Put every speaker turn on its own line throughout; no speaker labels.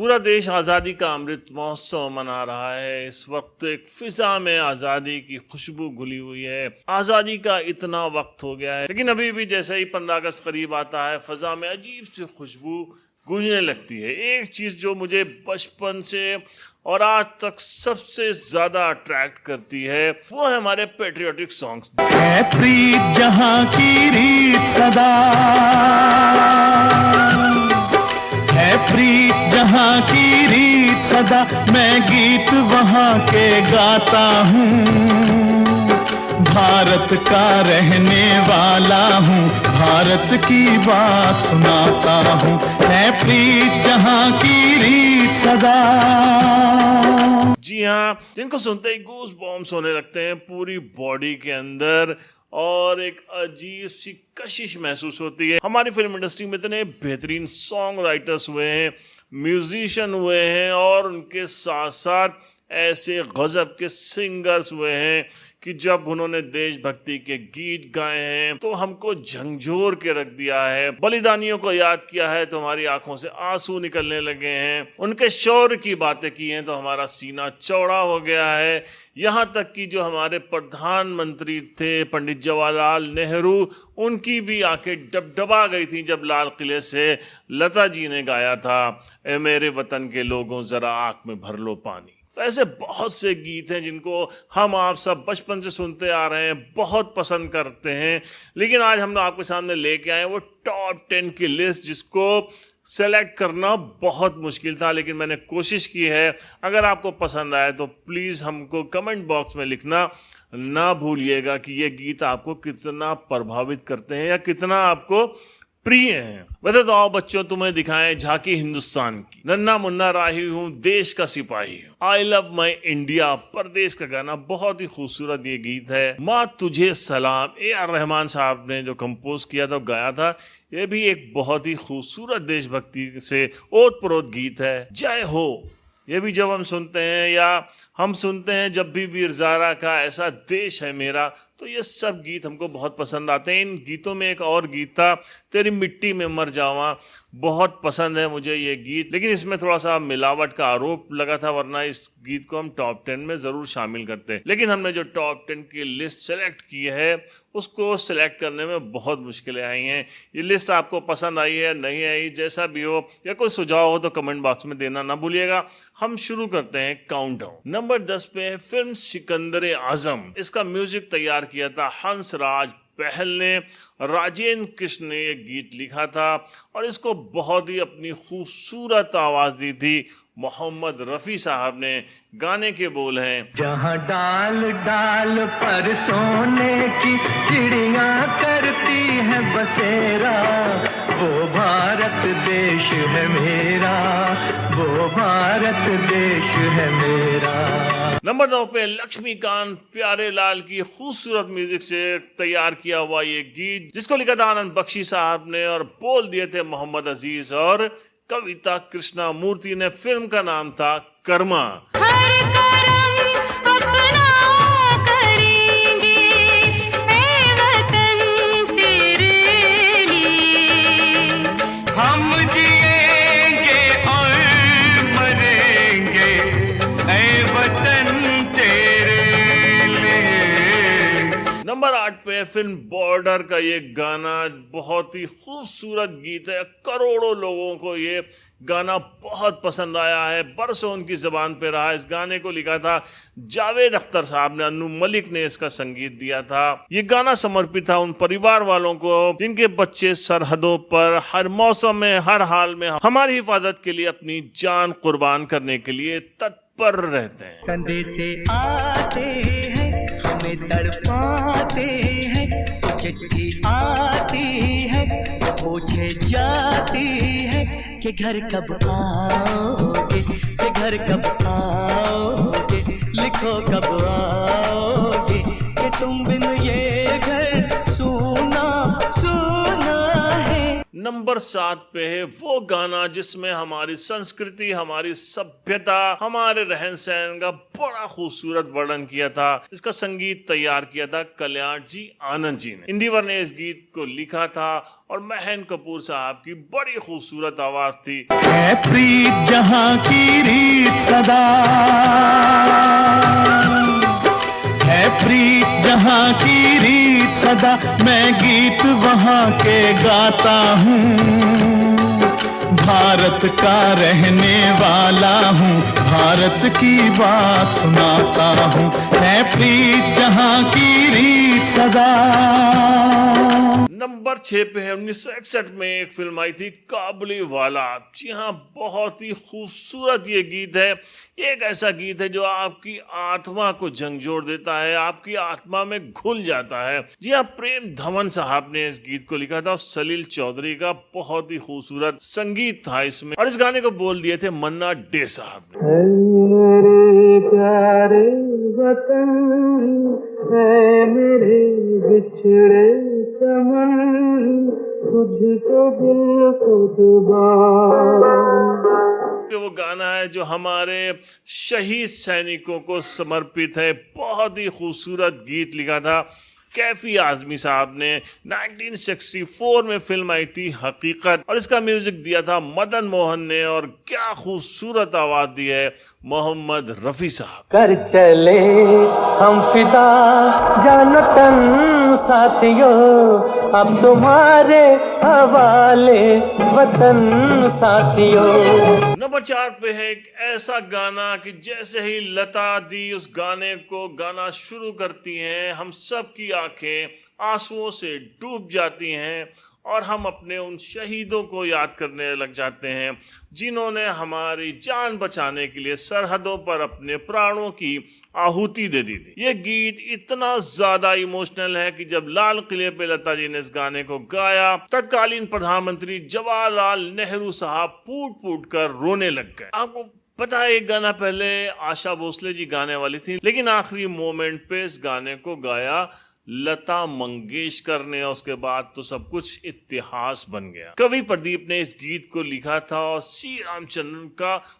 पूरा देश आज़ादी का अमृत महोत्सव मना रहा है। इस वक्त एक फिजा में आज़ादी की खुशबू घुली हुई है। आज़ादी का इतना वक्त हो गया है, लेकिन अभी भी जैसे ही 15 अगस्त करीब आता है, फिजा में अजीब सी खुशबू गूंजने लगती है। एक चीज़ जो मुझे बचपन से और आज तक सबसे ज़्यादा अट्रैक्ट करती है, वो है हमारे पेट्रियोटिक सॉन्ग्स।
है प्रीत जहाँ की रीत सदा, है प्रीत जहाँ की रीत सदा, मैं गीत वहाँ के गाता हूँ। भारत का रहने वाला हूँ, भारत की बात सुनाता हूँ। है प्रीत जहाँ की रीत सदा।
जी हाँ, जिनको सुनते ही गूज बॉम्ब्स होने लगते हैं पूरी बॉडी के अंदर और एक अजीब सी कशिश महसूस होती है। हमारी फिल्म इंडस्ट्री में इतने बेहतरीन सॉन्ग राइटर्स हुए हैं, म्यूजिशियन हुए हैं और उनके साथ साथ ऐसे गजब के सिंगर्स हुए हैं कि जब उन्होंने देशभक्ति के गीत गाए हैं तो हमको झंझोर के रख दिया है। बलिदानियों को याद किया है तो हमारी आंखों से आंसू निकलने लगे हैं। उनके शौर्य की बातें की हैं तो हमारा सीना चौड़ा हो गया है। यहाँ तक कि जो हमारे प्रधानमंत्री थे पंडित जवाहरलाल नेहरू, उनकी भी आंखें डबडबा गई थी जब लाल किले से लता जी ने गाया था, ए मेरे वतन के लोगों जरा आंख में भर लो पानी। तो ऐसे बहुत से गीत हैं जिनको हम आप सब बचपन से सुनते आ रहे हैं, बहुत पसंद करते हैं। लेकिन आज हम आपके सामने लेके आए वो टॉप 10 की लिस्ट, जिसको सेलेक्ट करना बहुत मुश्किल था, लेकिन मैंने कोशिश की है। अगर आपको पसंद आए तो प्लीज़ हमको कमेंट बॉक्स में लिखना ना भूलिएगा कि ये गीत आपको कितना प्रभावित करते हैं या कितना आपको प्रिय है। वैसे तो आओ बच्चों, तुम्हें दिखाएं झांकी हिंदुस्तान की। नन्ना मुन्ना राही हूँ, देश का सिपाही हूँ, आई लव माई इंडिया, परदेश का गाना। बहुत ही खूबसूरत ये गीत है। माँ तुझे सलाम, AR रहमान साहब ने जो कंपोज किया था, गाया था। ये भी एक बहुत ही खूबसूरत देशभक्ति से ओतप्रोत गीत है। जय हो, ये भी जब हम सुनते हैं या हम सुनते हैं जब भी वीर ज़ारा का ऐसा देश है मेरा, तो ये सब गीत हमको बहुत पसंद आते हैं। इन गीतों में एक और गीत था, तेरी मिट्टी में मर जावा, बहुत पसंद है मुझे ये गीत, लेकिन इसमें थोड़ा सा मिलावट का आरोप लगा था, वरना इस गीत को हम टॉप 10 में ज़रूर शामिल करते हैं। लेकिन हमने जो टॉप 10 की लिस्ट सेलेक्ट की है, उसको सेलेक्ट करने में बहुत मुश्किलें आई हैं। ये लिस्ट आपको पसंद आई है, नहीं आई, जैसा भी हो, या कोई सुझाव हो तो कमेंट बॉक्स में देना ना भूलिएगा। हम शुरू करते हैं काउंटडाउन। नंबर 10 पे है फिल्म सिकंदर आजम। इसका म्यूजिक तैयार किया था हंसराज पहल ने, राजेंद्र कृष्ण ने ये गीत लिखा था और इसको बहुत ही अपनी खूबसूरत आवाज दी थी मोहम्मद रफ़ी साहब ने। गाने के बोल हैं,
जहाँ डाल डाल पर सोने की चिड़िया करती है बसेरा, वो भारत देश है मेरा, वो भारत देश है मेरा।
नंबर 9 पे लक्ष्मीकांत प्यारेलाल की खूबसूरत म्यूजिक से तैयार किया हुआ ये गीत, जिसको लिखा था आनंद बख्शी साहब ने और बोल दिए थे मोहम्मद अजीज और कविता कृष्णा मूर्ति ने। फिल्म का नाम था कर्मा। नंबर 8 पे फिल्म बॉर्डर का ये गाना, बहुत ही खूबसूरत गीत है। करोड़ों लोगों को ये गाना बहुत पसंद आया है, बरसों उनकी ज़बान पे रहा। इस गाने को लिखा था जावेद अख्तर साहब ने, अन्नू मलिक ने इसका संगीत दिया था। ये गाना समर्पित था उन परिवार वालों को जिनके बच्चे सरहदों पर हर मौसम में, हर हाल में हमारी हिफाजत के लिए अपनी जान कुर्बान करने के लिए तत्पर रहते हैं।
संदेश आते हैं, हमें तड़पाते हैं, चिट्ठी आती है, पूछे जाती है कि घर कब आओगे, कि घर कब आओगे, लिखो कब आओगे, कि तुम बिन ये घर सूना सूना है।
नंबर नंबर 7 पे है वो गाना जिसमें हमारी संस्कृति, हमारी सभ्यता, हमारे रहन सहन का बड़ा खूबसूरत वर्णन किया था। इसका संगीत तैयार किया था कल्याण जी आनंद जी ने। इंदिवर ने इस गीत को लिखा था और महन कपूर साहब की बड़ी खूबसूरत आवाज थी।
है प्रीत जहाँ की रीत सदा, है प्रीत जहाँ की रीत सदा, मैं गीत वहाँ के गाता हूँ। भारत का रहने वाला हूँ, भारत की बात सुनाता हूँ। है प्रीत जहाँ की रीत सदा।
नंबर 6 पे है 1961 में एक फिल्म आई थी काबुली वाला। जी हाँ, बहुत ही खूबसूरत ये गीत है। एक ऐसा गीत है जो आपकी आत्मा को झंझोड़ देता है, आपकी आत्मा में घुल जाता है। जी हाँ, प्रेम धवन साहब ने इस गीत को लिखा था और सलील चौधरी का बहुत ही खूबसूरत संगीत था इसमें, और इस गाने को बोल दिए थे मन्ना डे साहब ने।
मेरे प्यारे वतन है, मेरे बिछड़े चमन, तुझको दिल को
वो गाना है जो हमारे शहीद सैनिकों को समर्पित है। बहुत ही खूबसूरत गीत लिखा था कैफी आजमी साहब ने। 1964 में फिल्म आई थी हकीकत, और इसका म्यूजिक दिया था मदन मोहन ने, और क्या खूबसूरत आवाज दी है मोहम्मद रफी साहब।
कर चले हम फिदा जानो तन साथियों, अब तुम्हारे हवाले वतन साथियों।
नंबर 4 पे है एक ऐसा गाना कि जैसे ही लता दी उस गाने को गाना शुरू करती हैं, हम सब की आंखें आंसुओं से डूब जाती हैं और हम अपने उन शहीदों को याद करने लग जाते हैं जिन्होंने हमारी जान बचाने के लिए सरहदों पर अपने प्राणों की आहुति दे दी थी। ये गीत इतना ज्यादा इमोशनल है कि जब लाल किले पे लता जी ने इस गाने को गाया, तत्कालीन प्रधानमंत्री जवाहरलाल नेहरू साहब फूट फूट कर रोने लग गए। आपको पता है, एक गाना पहले आशा भोसले जी गाने वाली थी, लेकिन आखिरी मोमेंट पे इस गाने को गाया लता मंगेशकर ने। उसके बाद तो सब कुछ इतिहास बन गया। कवि प्रदीप ने इस गीत को लिखा था और सी रामचंद्रन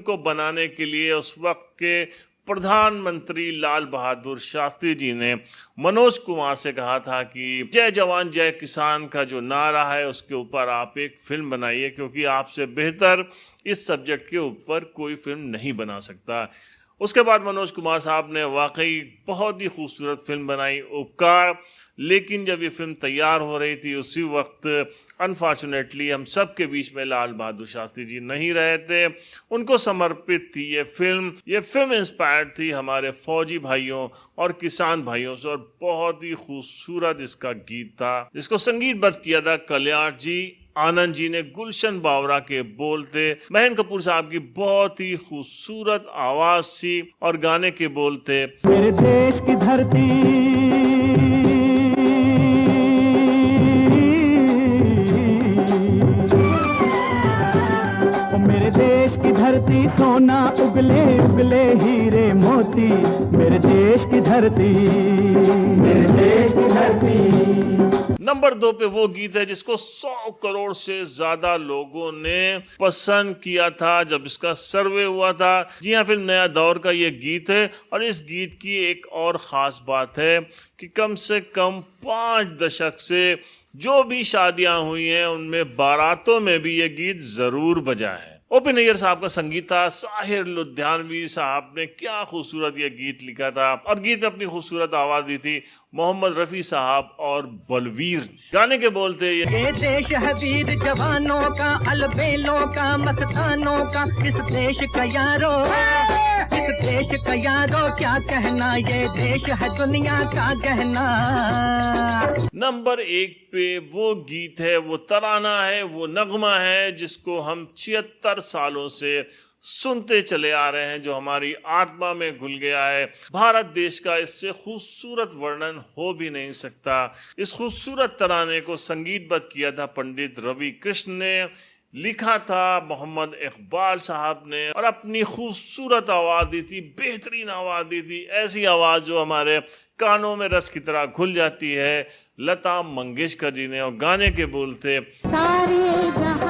को बनाने के लिए उस वक्त के प्रधानमंत्री लाल बहादुर शास्त्री जी ने मनोज कुमार से कहा था कि जय जवान जय किसान का जो नारा है उसके ऊपर आप एक फिल्म बनाइए, क्योंकि आपसे बेहतर इस सब्जेक्ट के ऊपर कोई फिल्म नहीं बना सकता। उसके बाद मनोज कुमार साहब ने वाकई बहुत ही खूबसूरत फिल्म बनाई उपकार, लेकिन जब ये फिल्म तैयार हो रही थी उसी वक्त अनफॉर्चुनेटली हम सब के बीच में लाल बहादुर शास्त्री जी नहीं रहे थे। उनको समर्पित थी ये फिल्म। ये फिल्म इंस्पायर्ड थी हमारे फौजी भाइयों और किसान भाइयों से, और बहुत ही खूबसूरत इसका गीत था जिसको संगीतबद्ध किया था कल्याण जी आनंद जी ने। गुलशन बावरा के बोल थे, महन कपूर साहब की बहुत ही खूबसूरत आवाज थी, और गाने के बोल थे
मेरे देश की धरती, मेरे देश की धरती सोना उगले उगले हीरे मोती, मेरे देश की धरती, मेरे देश की धरती।
नंबर 2 पे वो गीत है जिसको 100 करोड़ से ज्यादा लोगों ने पसंद किया था जब इसका सर्वे हुआ था। जी हाँ, फिल्म नया दौर का ये गीत है, और इस गीत की एक और खास बात है कि कम से कम 5 दशक से जो भी शादियां हुई हैं उनमें बारातों में भी ये गीत जरूर बजा है। ओपी नैयर साहब का संगीत था, साहिर लुधियानवी साहब ने क्या खूबसूरत ये गीत लिखा था, और गीत में अपनी खूबसूरत आवाज दी थी मोहम्मद रफी साहब और बलवीर। गाने के बोलते ये
देश है वीर जवानों का, अलबेलों का, मस्तानों का, इस देश का यारो, इस देश का यारो क्या कहना, ये देश है दुनिया का गहना।
नंबर 1 पे वो गीत है, वो तराना है, वो नगमा है जिसको हम 76 सालों से सुनते चले आ रहे हैं, जो हमारी आत्मा में घुल गया है। भारत देश का इससे खूबसूरत वर्णन हो भी नहीं सकता। इस खूबसूरत तराने को संगीतबद्ध किया था पंडित रवि कृष्ण ने, लिखा था मोहम्मद इकबाल साहब ने, और अपनी खूबसूरत आवाज दी थी, बेहतरीन आवाज दी थी, ऐसी आवाज जो हमारे कानों में रस की तरह घुल जाती है, लता मंगेशकर जी ने। और गाने के बोलते
सारे जहां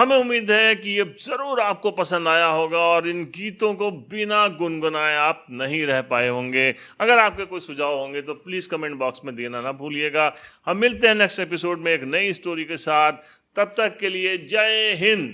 हमें उम्मीद है कि ये जरूर आपको पसंद आया होगा और इन गीतों को बिना गुनगुनाए आप नहीं रह पाए होंगे। अगर आपके कोई सुझाव होंगे तो प्लीज कमेंट बॉक्स में देना ना भूलिएगा। हम मिलते हैं नेक्स्ट एपिसोड में एक नई स्टोरी के साथ। तब तक के लिए जय हिंद।